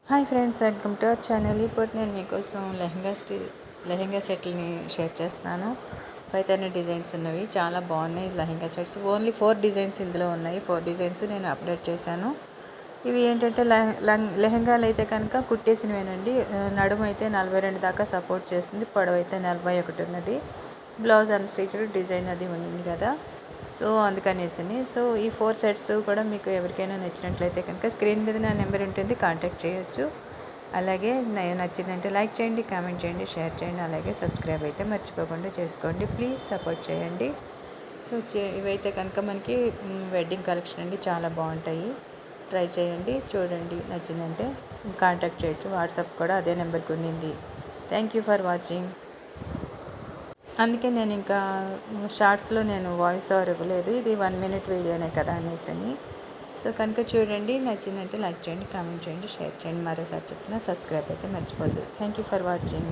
Hi friends, welcome to our channel. ఇప్పుడు నేను మీకోసం లెహెంగా సెట్లని షేర్ చేస్తున్నాను. పైతాని డిజైన్స్ ఉన్నవి చాలా బాగున్నాయి. లెహెంగా సెట్స్ ఓన్లీ 4 డిజైన్స్ ఇందులో ఉన్నాయి. 4 డిజైన్స్ నేను అప్డేట్ చేశాను. ఇవి ఏంటంటే లెహెంగాలు అయితే కనుక కుట్టేసినవేనండి. నడుము అయితే 42 దాకా సపోర్ట్ చేస్తుంది, పొడవు అయితే 41 ఉన్నది. బ్లౌజ్ అన్స్టిచ్డ్ డిజైన్ అది ఉంది కదా, సో అందుకనేసి ఈ 4 సెట్స్ కూడా మీకు ఎవరికైనా నచ్చినట్లయితే కనుక స్క్రీన్ మీద నా నెంబర్ ఉంటుంది, కాంటాక్ట్ చేయొచ్చు. అలాగే నచ్చిందంటే లైక్ చేయండి, కామెంట్ చేయండి, షేర్ చేయండి. అలాగే సబ్స్క్రైబ్ అయితే మర్చిపోకుండా చేసుకోండి. ప్లీజ్ సపోర్ట్ చేయండి. సో ఇవైతే కనుక మనకి వెడ్డింగ్ కలెక్షన్ అండి, చాలా బాగుంటాయి. ట్రై చేయండి, చూడండి. నచ్చిందంటే కాంటాక్ట్ చేయొచ్చు. వాట్సాప్ కూడా అదే నెంబర్కి ఉండింది. Thank you for watching. అందుకే నేను ఇంకా షార్ట్స్లో నేను వాయిస్ ఓవర్ ఇవ్వలేదు. ఇది 1 మినిట్ వీడియోనే కదా అనేసి. సో కనుక చూడండి, నచ్చిందంటే లైక్ చేయండి, కామెంట్ చేయండి, షేర్ చేయండి. మరోసారి చెప్తున్నా, సబ్స్క్రైబ్ అయితే మర్చిపోద్దు. Thank you for watching.